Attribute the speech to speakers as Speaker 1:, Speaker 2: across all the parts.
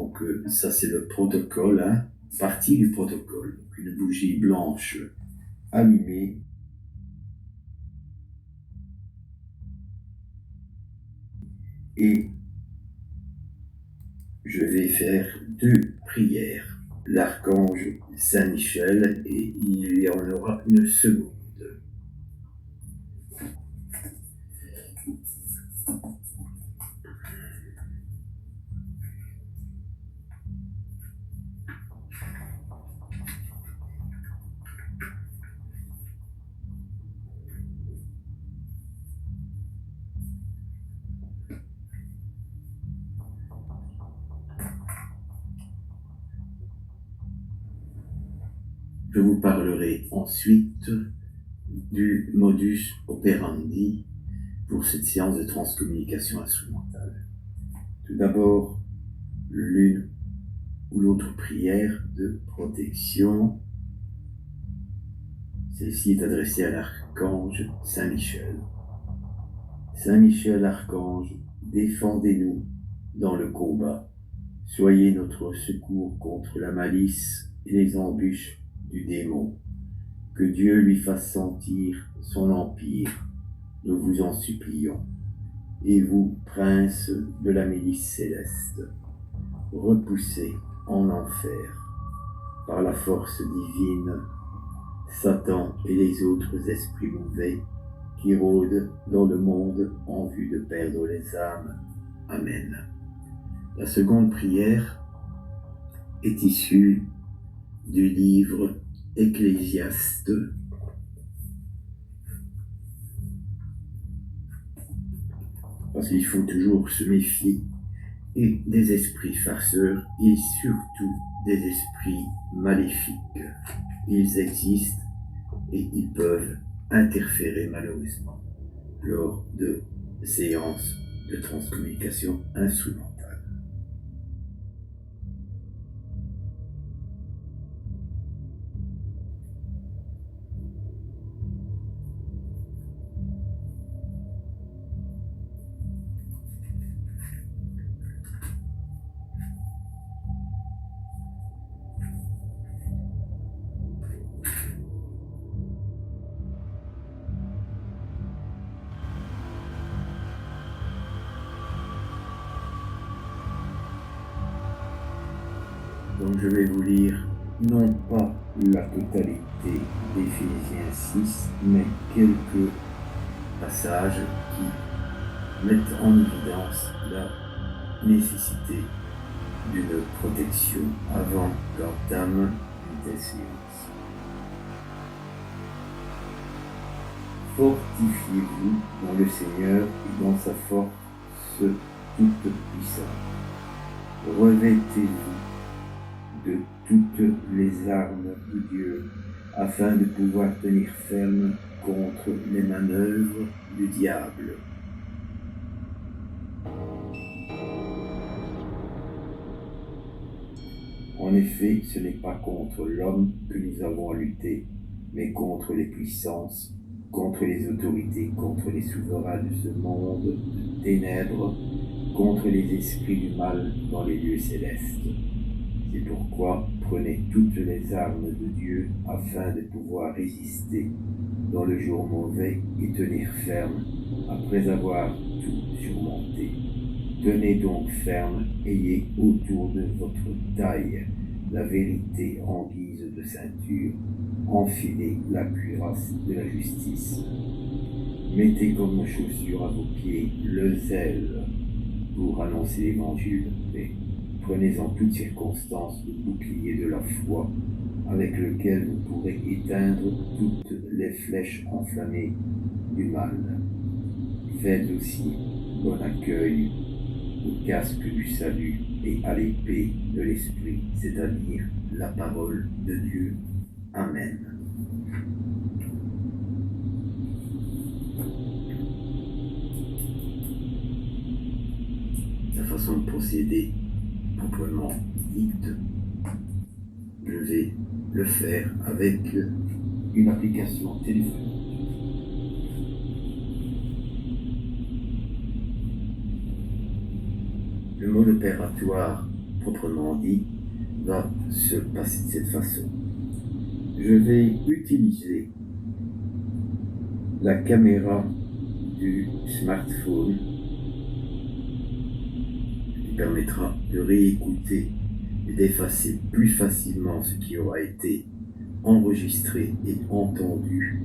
Speaker 1: Donc ça c'est le protocole, hein, partie du protocole. Donc, une bougie blanche allumée. Et je vais faire 2 prières. L'archange Saint-Michel, et il y en aura une seconde. Je vous parlerai ensuite du modus operandi pour cette séance de transcommunication instrumentale. Tout d'abord, l'une ou l'autre prière de protection. Celle-ci est adressée à l'archange Saint-Michel. Saint-Michel, archange, défendez-nous dans le combat. Soyez notre secours contre la malice et les embûches du démon. Que Dieu lui fasse sentir son empire, nous vous en supplions. Et vous, princes de la milice céleste, repoussez en enfer, par la force divine, Satan et les autres esprits mauvais qui rôdent dans le monde en vue de perdre les âmes. Amen. La seconde prière est issue du livre Ecclésiaste, parce qu'il faut toujours se méfier et des esprits farceurs et surtout des esprits maléfiques. Ils existent et ils peuvent interférer malheureusement lors de séances de transcommunication instrumentale. Donc je vais vous lire non pas la totalité d'Éphésiens 6, mais quelques passages qui mettent en évidence la nécessité d'une protection avant l'entame d'une telle séance. Fortifiez-vous dans le Seigneur et dans sa force toute puissante. Revêtez-vous de toutes les armes de Dieu, afin de pouvoir tenir ferme contre les manœuvres du diable. En effet, ce n'est pas contre l'homme que nous avons à lutter, mais contre les puissances, contre les autorités, contre les souverains de ce monde de ténèbres, contre les esprits du mal dans les lieux célestes. C'est pourquoi prenez toutes les armes de Dieu afin de pouvoir résister dans le jour mauvais et tenir ferme après avoir tout surmonté. Tenez donc ferme, ayez autour de votre taille la vérité en guise de ceinture, enfilez la cuirasse de la justice. Mettez comme chaussure à vos pieds le zèle pour annoncer l'évangile de paix. Prenez en toutes circonstances le bouclier de la foi, avec lequel vous pourrez éteindre toutes les flèches enflammées du mal. Faites aussi bon accueil au casque du salut et à l'épée de l'Esprit, c'est-à-dire la parole de Dieu. Amen. La façon de procéder proprement dite, je vais le faire avec une application téléphonique. Le mode opératoire proprement dit, va se passer de cette façon. Je vais utiliser la caméra du smartphone qui permettra de réécouter et d'effacer plus facilement ce qui aura été enregistré et entendu.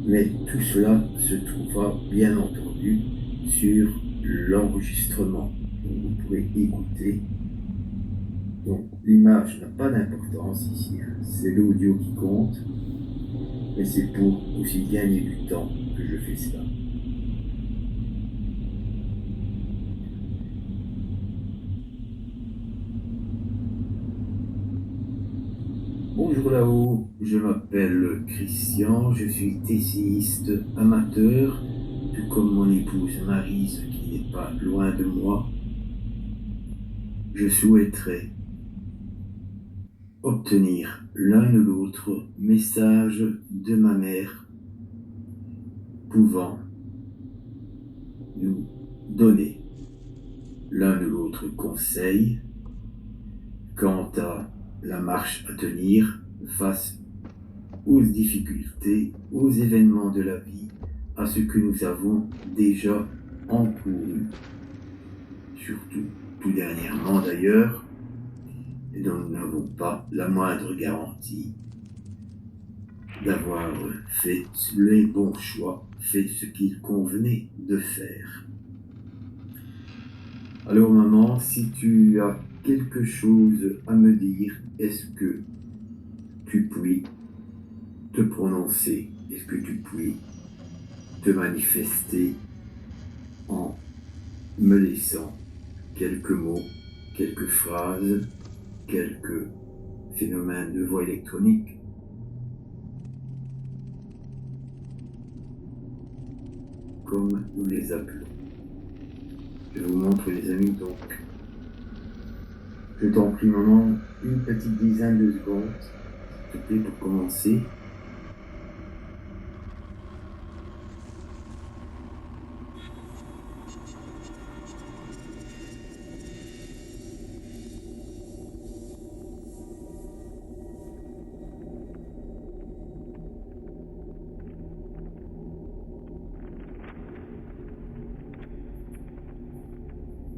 Speaker 1: Mais tout cela se trouvera bien entendu sur l'enregistrement. Donc vous pourrez écouter. Donc l'image n'a pas d'importance ici, c'est l'audio qui compte, mais c'est pour aussi gagner du temps que je fais cela. Bonjour là-haut, je m'appelle Christian, je suis essayiste amateur, tout comme mon épouse Maryse qui n'est pas loin de moi. Je souhaiterais obtenir l'un ou l'autre message de ma mère pouvant nous donner l'un ou l'autre conseil quant à la marche à tenir face aux difficultés, aux événements de la vie, à ce que nous avons déjà encouru, surtout tout dernièrement d'ailleurs, et dont nous n'avons pas la moindre garantie d'avoir fait les bons choix, fait ce qu'il convenait de faire. Alors maman, si tu as quelque chose à me dire, est-ce que tu puis te prononcer, est-ce que tu puis te manifester en me laissant quelques mots, quelques phrases, quelques phénomènes de voix électronique? Comme nous les appelons. Je vous montre les amis donc. Je t'en prie maman, une petite dizaine de secondes, s'il te plaît, pour commencer.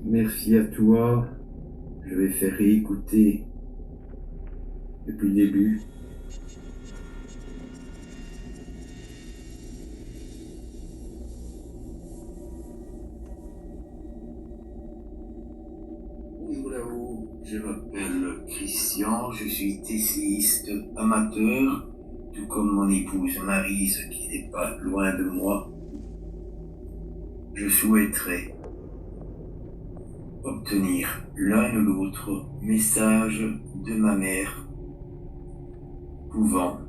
Speaker 1: Merci à toi. Je vais faire réécouter depuis le début. Bonjour là-haut, je m'appelle Christian, je suis essayiste amateur, tout comme mon épouse Maryse qui n'est pas loin de moi. Je souhaiterais obtenir l'un ou l'autre message de ma mère pouvant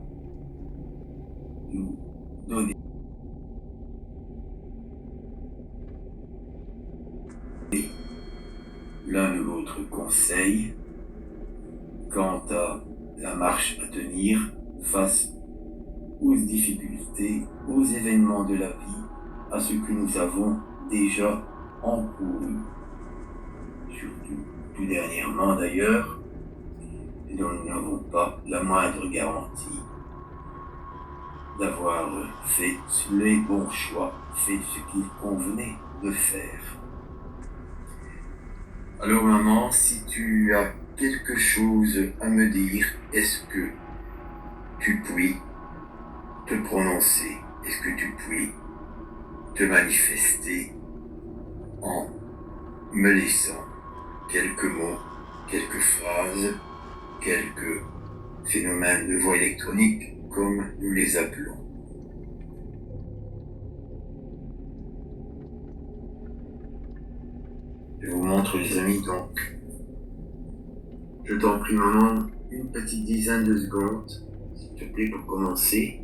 Speaker 1: nous donner l'un ou l'autre conseil quant à la marche à tenir face aux difficultés, aux événements de la vie, à ce que nous avons déjà encouru, surtout tout dernièrement d'ailleurs, et dont nous n'avons pas la moindre garantie d'avoir fait les bons choix, fait ce qu'il convenait de faire. Alors maman, si tu as quelque chose à me dire, est-ce que tu puis te prononcer, est-ce que tu puis te manifester en me laissant quelques mots, quelques phrases, quelques phénomènes de voix électronique, comme nous les appelons. Je vous montre les amis donc. Je t'en prie maman, une petite dizaine de secondes, s'il te plaît, pour commencer.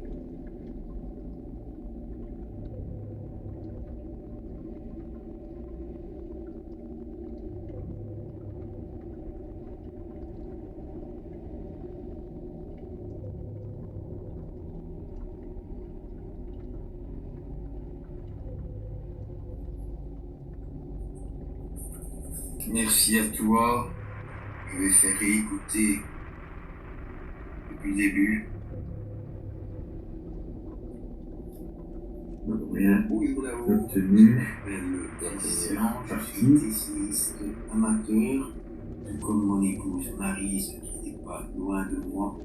Speaker 1: Merci à toi. Je vais faire réécouter depuis le début. Rien obtenu dans la première partie. Essayiste amateur, tout comme mon épouse Maryse qui n'est pas loin de moi.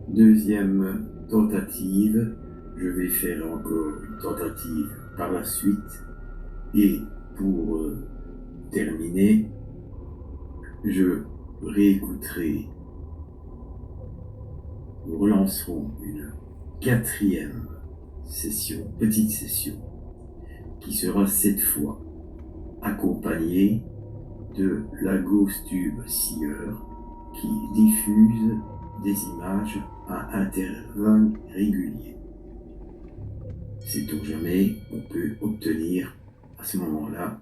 Speaker 1: Deuxième tentative, je vais faire encore une tentative par la suite. Et pour terminer, je réécouterai, nous relancerons une quatrième session, petite session, qui sera cette fois accompagnée de la Ghost Tube Seer qui diffuse des images à intervalles réguliers. Sait-on jamais, on peut obtenir à ce moment-là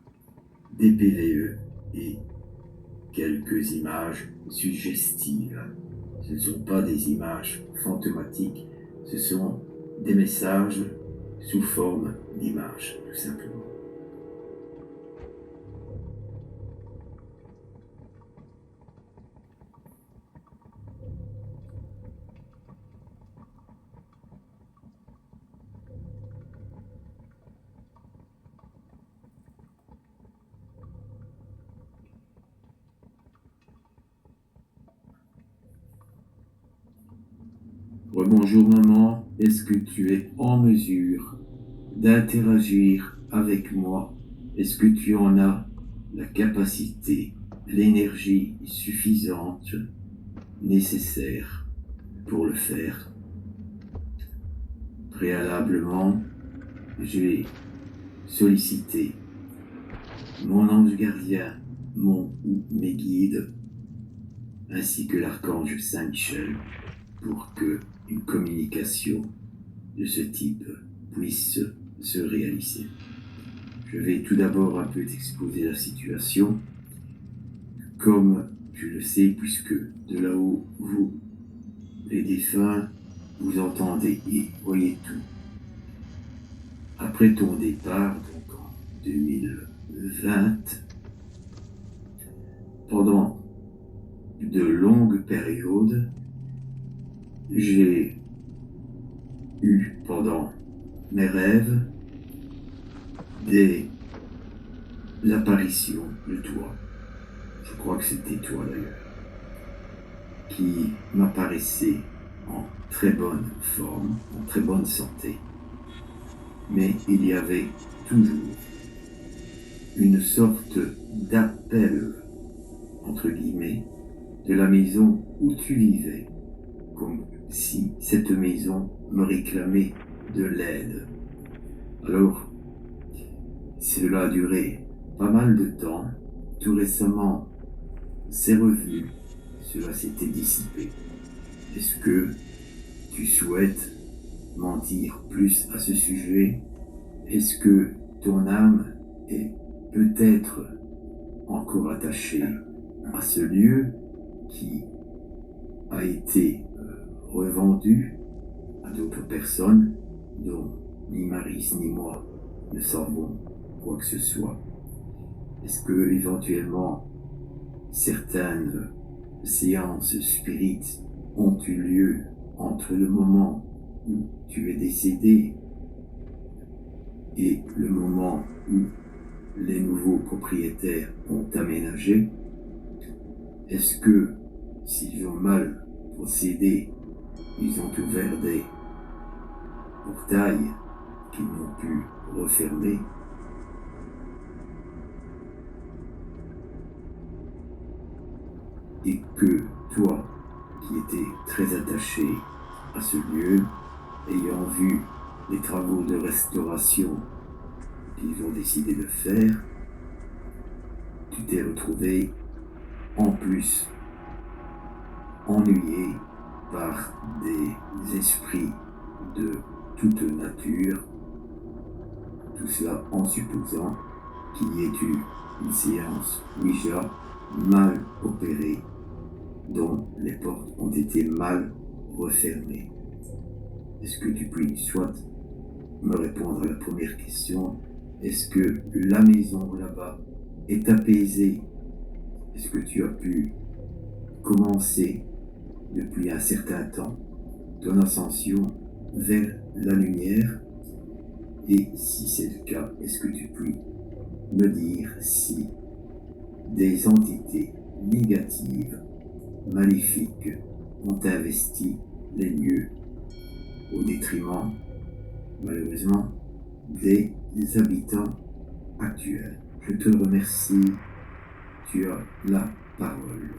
Speaker 1: des PVE et quelques images suggestives. Ce ne sont pas des images fantomatiques, ce sont des messages sous forme d'images, tout simplement. Bonjour maman, est-ce que tu es en mesure d'interagir avec moi? Est-ce que tu en as la capacité, l'énergie suffisante nécessaire pour le faire? Préalablement, j'ai sollicité mon ange gardien, mon ou mes guides, ainsi que l'archange Saint-Michel, pour que une communication de ce type puisse se réaliser. Je vais tout d'abord un peu t'exposer la situation. Comme tu le sais, puisque de là-haut, vous, les défunts, vous entendez et voyez tout. Après ton départ, donc en 2020, pendant de longues périodes, j'ai eu pendant mes rêves l'apparition de toi. Je crois que c'était toi d'ailleurs, qui m'apparaissait en très bonne forme, en très bonne santé. Mais il y avait toujours une sorte d'appel, entre guillemets, de la maison où tu vivais, comme si cette maison me réclamait de l'aide. Alors, cela a duré pas mal de temps. Tout récemment, c'est revenu. Cela s'était dissipé. Est-ce que tu souhaites m'en dire plus à ce sujet? Est-ce que ton âme est peut-être encore attachée à ce lieu qui a été revendu à d'autres personnes dont ni Maryse ni moi ne savons quoi que ce soit? Est-ce que éventuellement certaines séances spirites ont eu lieu entre le moment où tu es décédé et le moment où les nouveaux propriétaires ont aménagé? Est-ce que s'ils ont mal procédé, ils ont ouvert des portails qu'ils n'ont pu refermer? Et que toi, qui étais très attaché à ce lieu, ayant vu les travaux de restauration qu'ils ont décidé de faire, tu t'es retrouvé en plus ennuyé par des esprits de toute nature, tout cela en supposant qu'il y ait eu une séance Ouija mal opérée, dont les portes ont été mal refermées. Est-ce que tu puis soit me répondre à la première question? Est-ce que la maison là-bas est apaisée Est-ce que tu as pu commencer depuis un certain temps ton ascension vers la lumière? Et si c'est le cas, est-ce que tu peux me dire si des entités négatives, maléfiques, ont investi les lieux au détriment, malheureusement, des habitants actuels? Je te remercie, tu as la parole.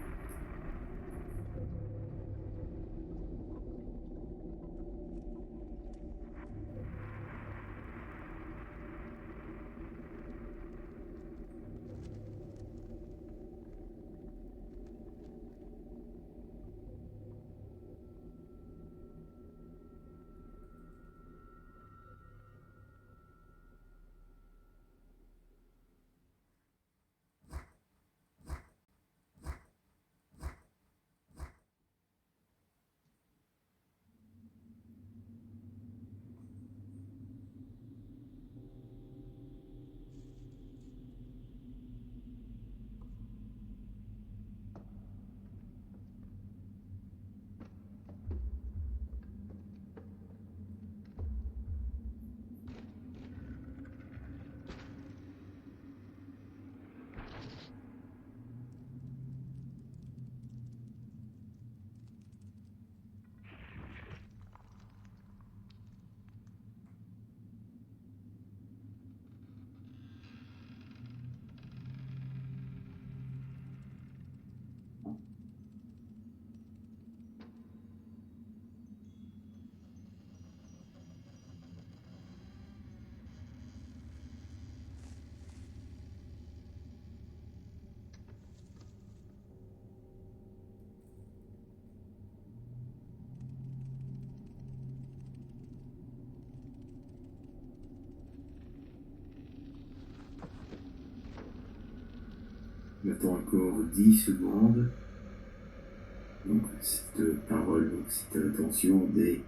Speaker 1: J'attends encore 10 secondes. Donc, cette parole, donc, c'est à l'attention des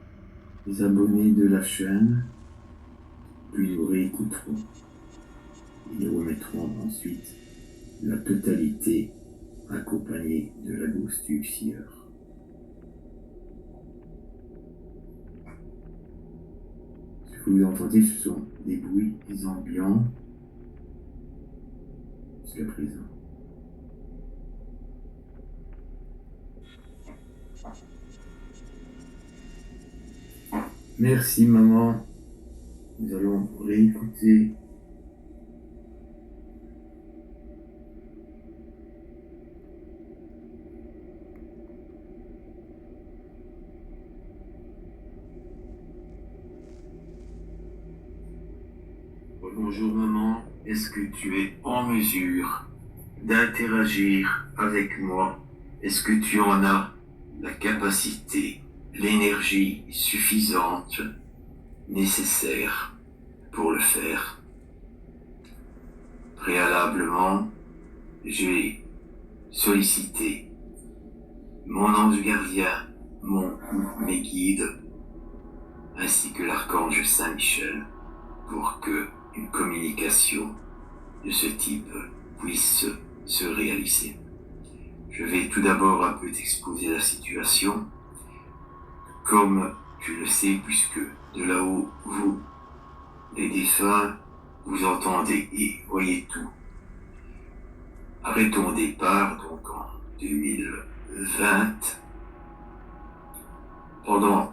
Speaker 1: abonnés de la chaîne. Puis nous réécouterons. Et nous remettrons ensuite la totalité accompagnée de la gousse du sieur. Ce que vous entendez, ce sont des bruits ambiants jusqu'à présent. Merci maman. Nous allons réécouter. Bonjour maman, est-ce que tu es en mesure d'interagir avec moi? Est-ce que tu en as la capacité, l'énergie suffisante, nécessaire pour le faire? Préalablement, j'ai sollicité mon ange gardien, mes guides, ainsi que l'archange Saint-Michel, pour que une communication de ce type puisse se réaliser. Je vais tout d'abord un peu t'exposer la situation. Comme tu le sais, puisque de là-haut, vous, les défunts, vous entendez et voyez tout. Après ton départ, donc en 2020, pendant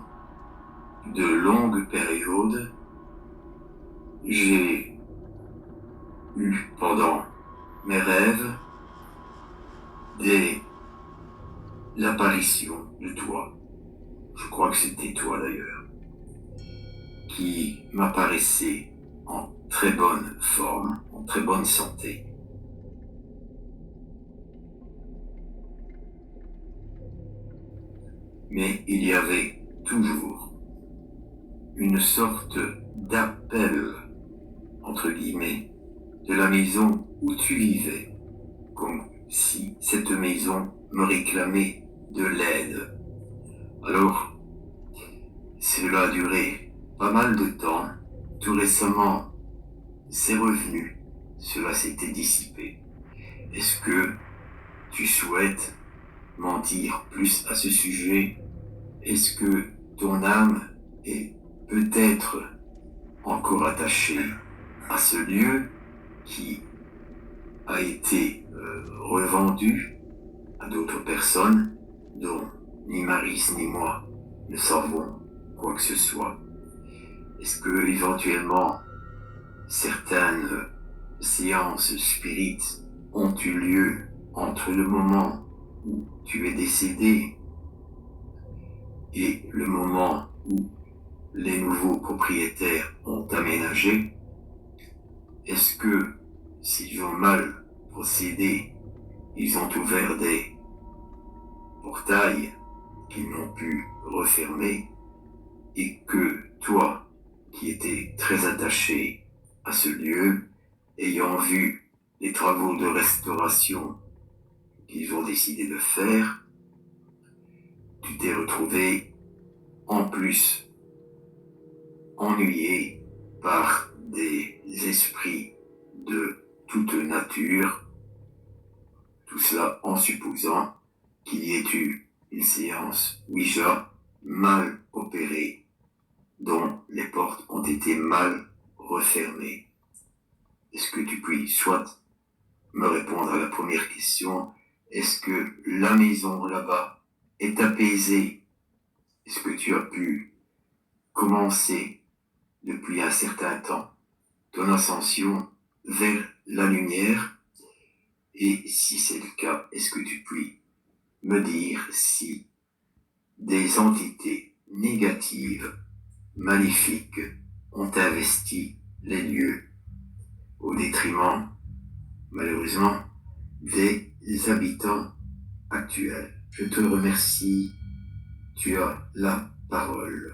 Speaker 1: de longues périodes, j'ai eu pendant mes rêves l'apparition de toi, je crois que c'était toi d'ailleurs, qui m'apparaissait en très bonne forme, en très bonne santé. Mais il y avait toujours une sorte d'appel, entre guillemets, de la maison où tu vivais, comme si cette maison me réclamait de l'aide. Alors, cela a duré pas mal de temps. Tout récemment, c'est revenu. Cela s'était dissipé. Est-ce que tu souhaites m'en dire plus à ce sujet? Est-ce que ton âme est peut-être encore attachée à ce lieu qui a été revendu à d'autres personnes dont ni Maris ni moi ne savons quoi que ce soit? Est-ce que éventuellement certaines séances spirites ont eu lieu entre le moment où tu es décédé et le moment où les nouveaux propriétaires ont aménagé? Est-ce que, s'ils ont mal procédé, ils ont ouvert des portails qu'ils n'ont pu refermer et que toi, qui étais très attaché à ce lieu, ayant vu les travaux de restauration qu'ils ont décidé de faire, tu t'es retrouvé en plus ennuyé par des esprits de toute nature, tout cela en supposant qu'il y ait eu une séance Ouija mal opérée, dont les portes ont été mal refermées. Est-ce que tu puis soit me répondre à la première question? Est-ce que la maison là-bas est apaisée? Est-ce que tu as pu commencer depuis un certain temps ton ascension vers la lumière? Et si c'est le cas, est-ce que tu puis me dire si des entités négatives, maléfiques, ont investi les lieux au détriment, malheureusement, des habitants actuels? Je te remercie, tu as la parole.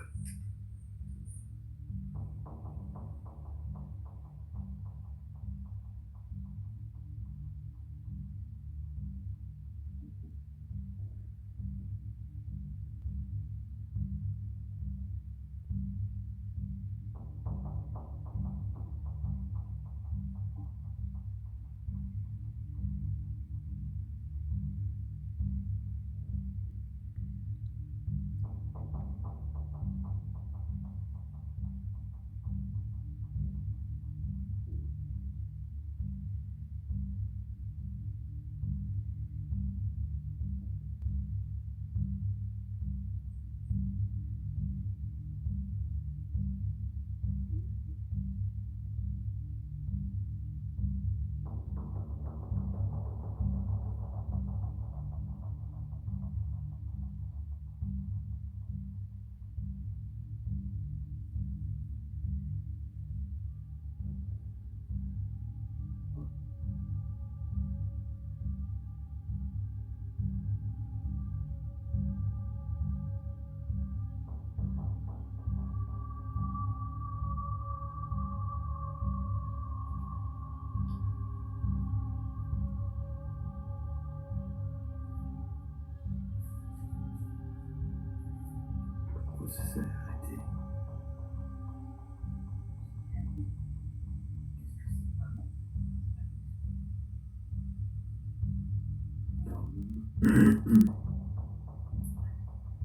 Speaker 1: Ça s'est arrêté.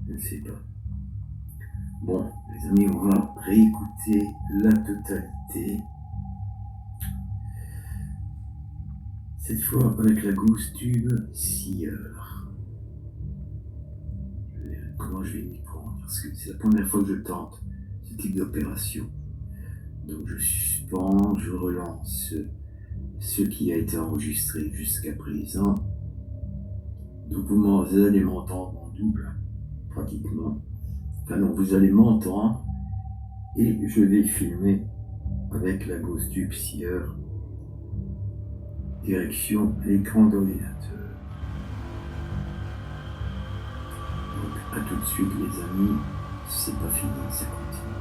Speaker 1: Je ne sais pas. Bon, les amis, on va réécouter la totalité. Cette fois avec la Ghost Tube Seer. Comment je vais m'y prendre? Parce que c'est la première fois que je tente ce type d'opération. Donc je suspends, je relance ce qui a été enregistré jusqu'à présent. Donc vous allez m'entendre en double, pratiquement. Enfin non, vous allez m'entendre et je vais filmer avec la Ghost Tube Seer. Direction l'écran d'ordinateur. Donc à tout de suite les amis, c'est pas fini, ça continue.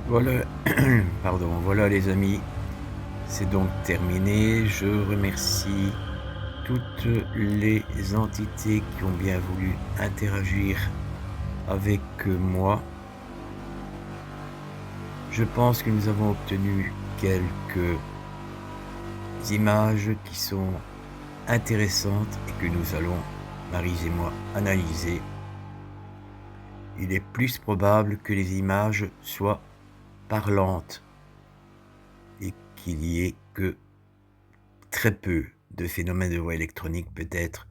Speaker 2: Voilà, voilà les amis, c'est donc terminé. Je remercie toutes les entités qui ont bien voulu interagir avec moi. Je pense que nous avons obtenu quelques images qui sont intéressantes et que nous allons, Maryse et moi, analyser. Il est plus probable que les images soient parlantes et qu'il y ait que très peu de phénomènes de voix électronique, peut-être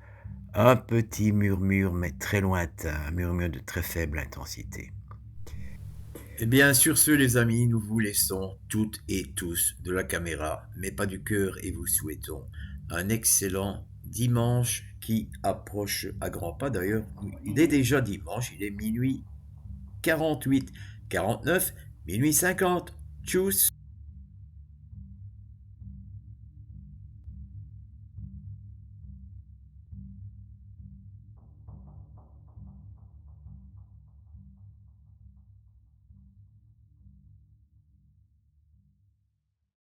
Speaker 2: un petit murmure, mais très lointain, un murmure de très faible intensité. Et bien, sur ce, les amis, nous vous laissons toutes et tous de la caméra, mais pas du cœur, et vous souhaitons un excellent dimanche qui approche à grands pas. D'ailleurs, il est déjà dimanche, il est minuit 48, 49, minuit 50. Tchuss!